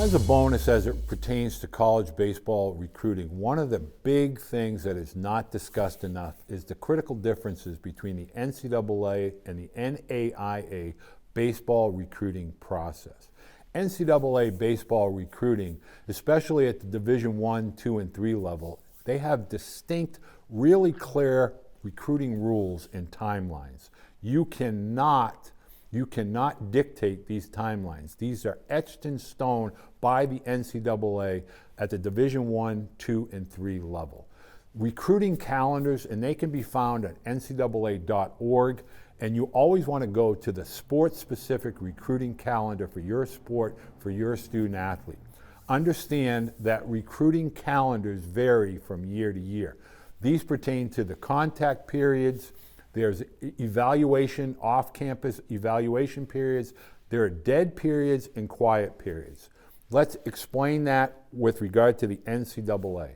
As a bonus as it pertains to college baseball recruiting, one of the big things that is not discussed enough is the critical differences between the NCAA and the NAIA baseball recruiting process. NCAA baseball recruiting, especially at the Division I, II, and III level, they have distinct, really clear recruiting rules and timelines. You cannot dictate these timelines. These are etched in stone by the NCAA at the Division I, II, and III level. Recruiting calendars, and they can be found at ncaa.org, and you always want to go to the sport-specific recruiting calendar for your sport, for your student athlete. Understand that recruiting calendars vary from year to year. These pertain to the contact periods. There's evaluation, off-campus evaluation periods. There are dead periods and quiet periods. Let's explain that with regard to the NCAA.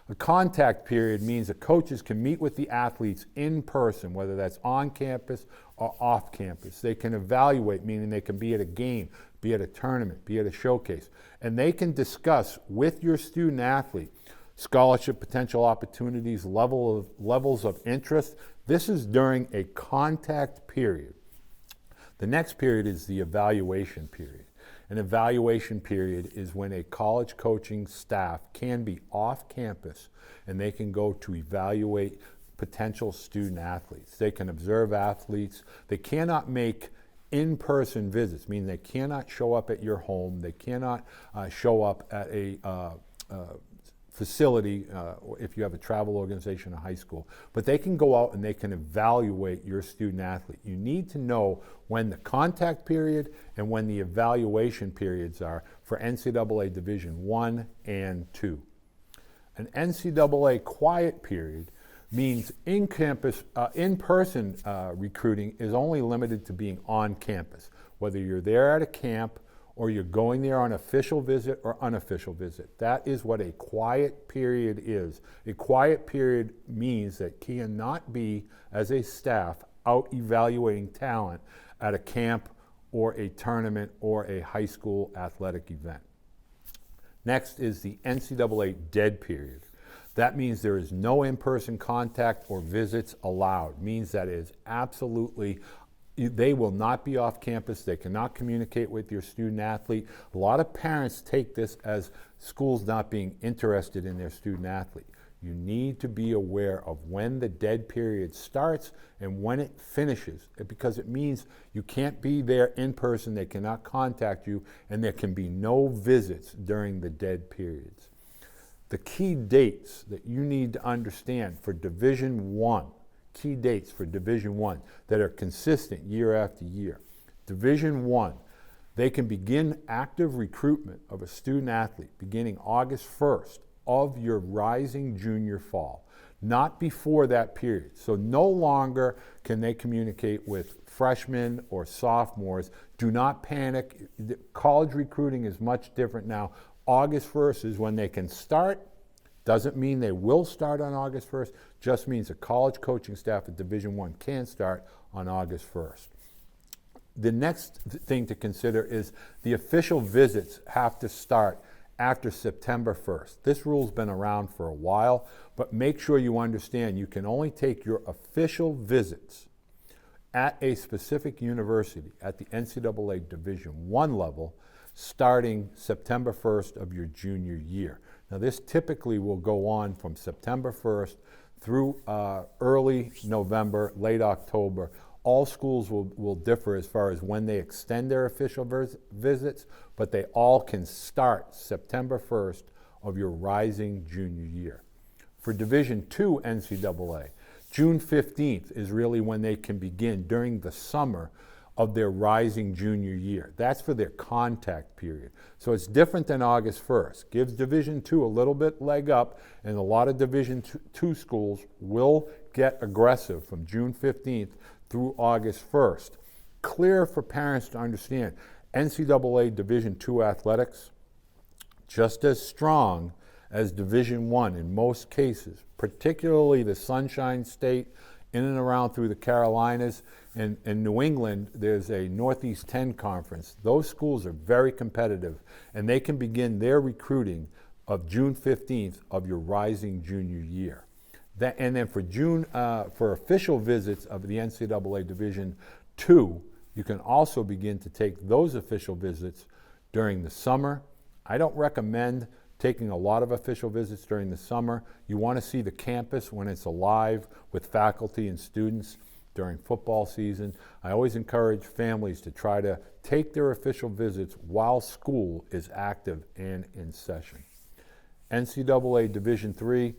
A contact period means that coaches can meet with the athletes in person, whether that's on campus or off campus. They can evaluate, meaning they can be at a game, be at a tournament, be at a showcase, and they can discuss with your student athlete scholarship potential opportunities, levels of interest. This is during a contact period. The next period is the evaluation period. An evaluation period is when a college coaching staff can be off campus and they can go to evaluate potential student athletes. They can observe athletes. They cannot make in-person visits, meaning they cannot show up at your home. They cannot show up at a facility if you have a travel organization or high school, but they can go out and they can evaluate your student athlete. You need to know when the contact period and when the evaluation periods are for NCAA Division I and II. An NCAA quiet period means in-campus, in-person recruiting is only limited to being on campus, whether you're there at a camp or you're going there on official visit or unofficial visit. That is what a quiet period is. A quiet period means that cannot be, as a staff, out evaluating talent at a camp or a tournament or a high school athletic event. Next is the NCAA dead period. That means there is no in-person contact or visits allowed. It means that it is absolutely they will not be off campus. They cannot communicate with your student athlete. A lot of parents take this as schools not being interested in their student athlete. You need to be aware of when the dead period starts and when it finishes, because it means you can't be there in person, they cannot contact you, and there can be no visits during the dead periods. The key dates that you need to understand for Division I, key dates for Division I that are consistent year after year. Division I, they can begin active recruitment of a student athlete beginning August 1st of your rising junior fall, not before that period. So no longer can they communicate with freshmen or sophomores. Do not panic. College recruiting is much different now. August 1st is when they can start. Doesn't mean they will start on August 1st, just means a college coaching staff at Division I can start on August 1st. The next thing to consider is the official visits have to start after September 1st. This rule's been around for a while, but make sure you understand you can only take your official visits at a specific university at the NCAA Division I level starting September 1st of your junior year. Now this typically will go on from September 1st through early November, late October. All schools will differ as far as when they extend their official visits, but they all can start September 1st of your rising junior year. For Division II NCAA, June 15th is really when they can begin during the summer of their rising junior year. That's for their contact period. So it's different than August 1st. Gives Division II a little bit leg up, and a lot of Division II schools will get aggressive from June 15th through August 1st. Clear for parents to understand, NCAA Division II athletics, just as strong as Division I in most cases, particularly the Sunshine State in and around through the Carolinas. And in New England, there's a Northeast 10 conference. Those schools are very competitive, and they can begin their recruiting of June 15th of your rising junior year. And then for for official visits of the NCAA Division II, you can also begin to take those official visits during the summer. I don't recommend taking a lot of official visits during the summer. You want to see the campus when it's alive with faculty and students during football season. I always encourage families to try to take their official visits while school is active and in session. NCAA Division III,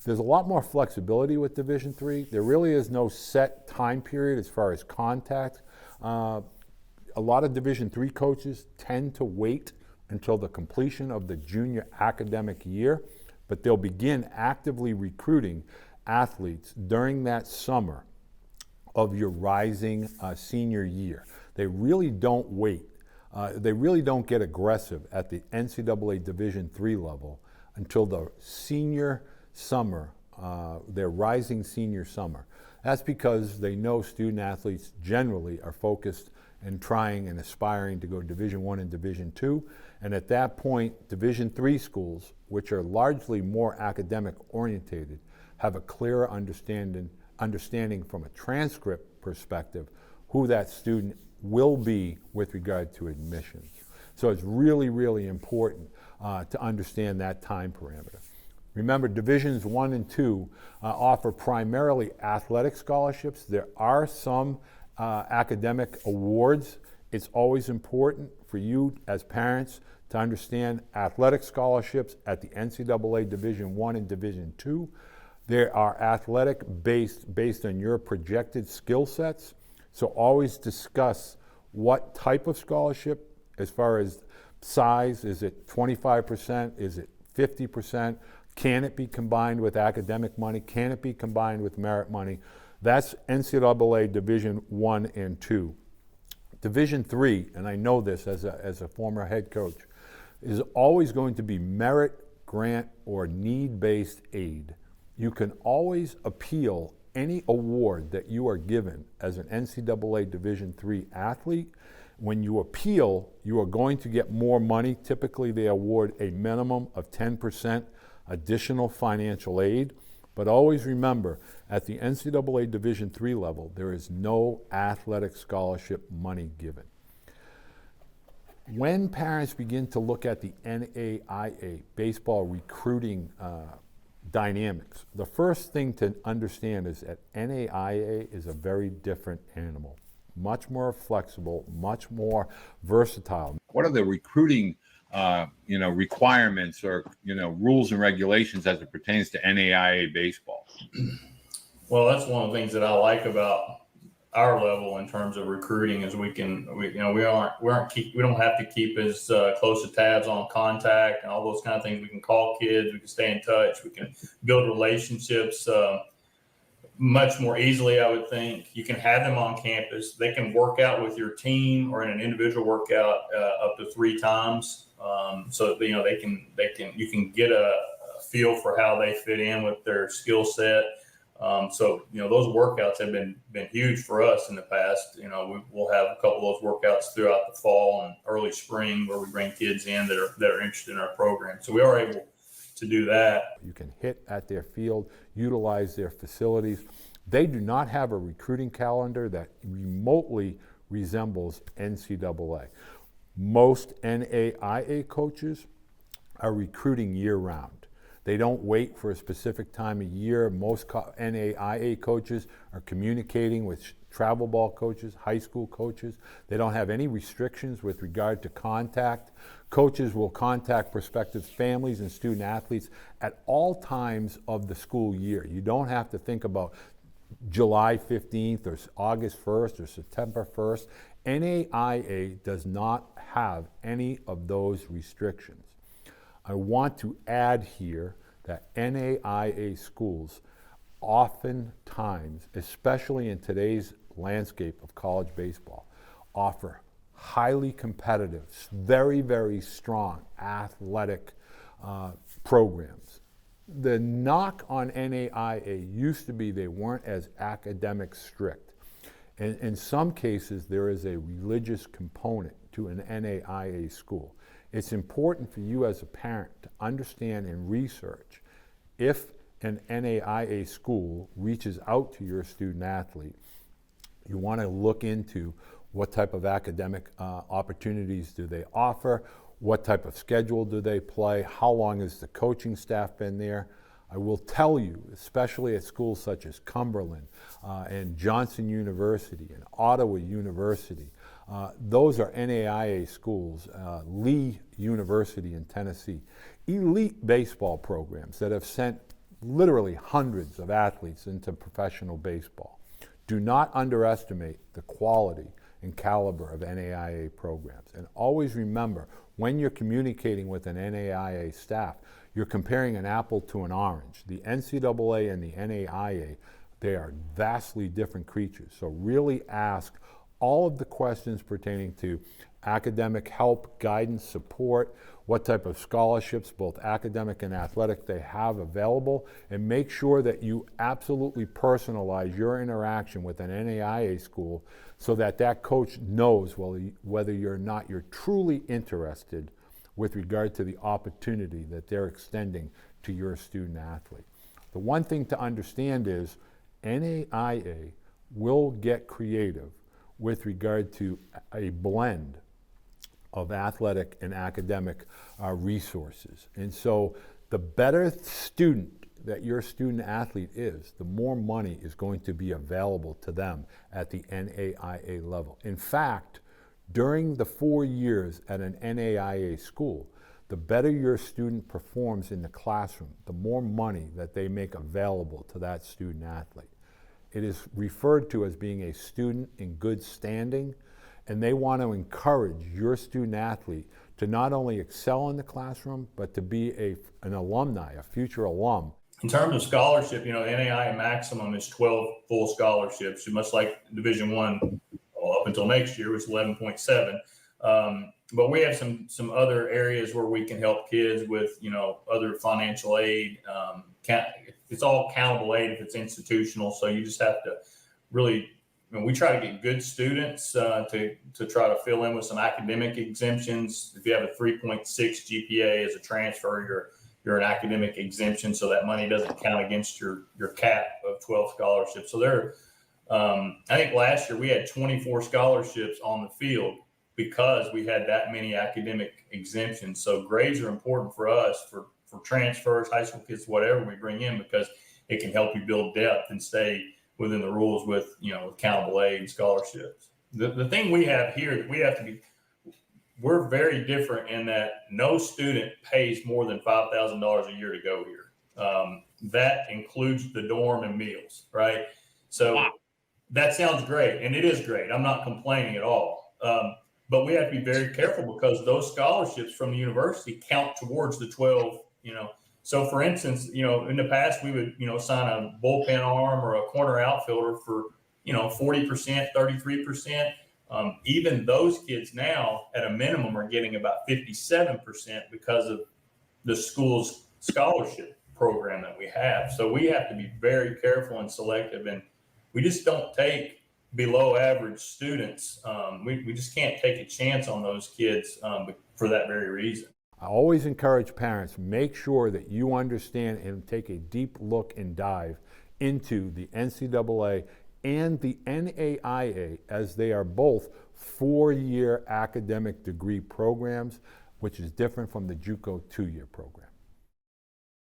there's a lot more flexibility with Division III. There really is no set time period as far as contact. A lot of Division III coaches tend to wait until the completion of the junior academic year, but they'll begin actively recruiting athletes during that summer of your rising senior year. They really don't wait. They really don't get aggressive at the NCAA Division III level until the senior summer, their rising senior summer. That's because they know student athletes generally are focused and trying and aspiring to go Division I and Division II. And at that point, Division III schools, which are largely more academic orientated, have a clearer understanding from a transcript perspective who that student will be with regard to admissions. So it's really, really important to understand that time parameter. Remember, Divisions I and II offer primarily athletic scholarships. There are some academic awards. It's always important for you as parents to understand athletic scholarships at the NCAA Division I and Division II. There are athletic based on your projected skill sets. So always discuss what type of scholarship as far as size. Is it 25%? Is it 50%? Can it be combined with academic money? Can it be combined with merit money? That's NCAA Division I and II. Division III, and I know this as a former head coach, is always going to be merit, grant, or need-based aid. You can always appeal any award that you are given as an NCAA Division III athlete. When you appeal, you are going to get more money. Typically, they award a minimum of 10% additional financial aid. But always remember, at the NCAA Division III level, there is no athletic scholarship money given. When parents begin to look at the NAIA baseball recruiting dynamics, the first thing to understand is that NAIA is a very different animal, much more flexible, much more versatile. What are the recruiting requirements or rules and regulations as it pertains to NAIA baseball? Well, that's one of the things that I like about our level in terms of recruiting is we don't have to keep as close to tabs on contact and all those kind of things. We can call kids, we can stay in touch, we can build relationships much more easily, I would think. You can have them on campus. They can work out with your team or in an individual workout up to 3 times. So you can get a feel for how they fit in with their skill set. So those workouts have been huge for us in the past. We'll have a couple of those workouts throughout the fall and early spring where we bring kids in that are interested in our program. So we are able to do that. You can hit at their field, utilize their facilities. They do not have a recruiting calendar that remotely resembles NCAA. Most NAIA coaches are recruiting year-round. They don't wait for a specific time of year. Most NAIA coaches are communicating with travel ball coaches, high school coaches. They don't have any restrictions with regard to contact. Coaches will contact prospective families and student athletes at all times of the school year. You don't have to think about July 15th or August 1st or September 1st. NAIA does not have any of those restrictions. I want to add here that NAIA schools oftentimes, especially in today's landscape of college baseball, offer highly competitive, very, very strong athletic programs. The knock on NAIA used to be they weren't as academic strict. And in some cases, there is a religious component to an NAIA school. It's important for you as a parent to understand and research if an NAIA school reaches out to your student athlete. You want to look into what type of academic opportunities do they offer, what type of schedule do they play, how long has the coaching staff been there. I will tell you, especially at schools such as Cumberland and Johnson University and Ottawa University, those are NAIA schools, Lee University in Tennessee, elite baseball programs that have sent literally hundreds of athletes into professional baseball. Do not underestimate the quality and caliber of NAIA programs. And always remember, when you're communicating with an NAIA staff, you're comparing an apple to an orange. The NCAA and the NAIA, they are vastly different creatures. So really ask all of the questions pertaining to academic help, guidance, support, what type of scholarships, both academic and athletic, they have available, and make sure that you absolutely personalize your interaction with an NAIA school so that that coach knows whether you're not you're truly interested with regard to the opportunity that they're extending to your student athlete. The one thing to understand is NAIA will get creative with regard to a blend of athletic and academic resources. And so the better student that your student athlete is, the more money is going to be available to them at the NAIA level. In fact, during the 4 years at an NAIA school, the better your student performs in the classroom, the more money that they make available to that student athlete. It is referred to as being a student in good standing, and they want to encourage your student athlete to not only excel in the classroom, but to be an alumni, a future alum. In terms of scholarship, NAIA maximum is 12 full scholarships, much like Division I up until next year was 11.7. But we have some other areas where we can help kids with, other financial aid. It's all countable aid if it's institutional. So you just have to really, we try to get good students to try to fill in with some academic exemptions. If you have a 3.6 GPA as a transfer, you're an academic exemption, so that money doesn't count against your cap of 12 scholarships. So I think last year we had 24 scholarships on the field because we had that many academic exemptions. So grades are important for us for transfers, high school kids, whatever we bring in, because it can help you build depth and stay within the rules with countable aid and scholarships. The thing we have here that we're very different in that no student pays more than $5,000 a year to go here. That includes the dorm and meals, right? So wow. That sounds great, and it is great. I'm not complaining at all. But we have to be very careful because those scholarships from the university count towards the 12, So for instance, in the past we would, sign a bullpen arm or a corner outfielder for, 40%, 33%. Even those kids now at a minimum are getting about 57% because of the school's scholarship program that we have. So we have to be very careful and selective, and we just don't take below average students. We just can't take a chance on those kids for that very reason. I always encourage parents, make sure that you understand and take a deep look and dive into the NCAA and the NAIA, as they are both 4-year academic degree programs, which is different from the JUCO 2-year program.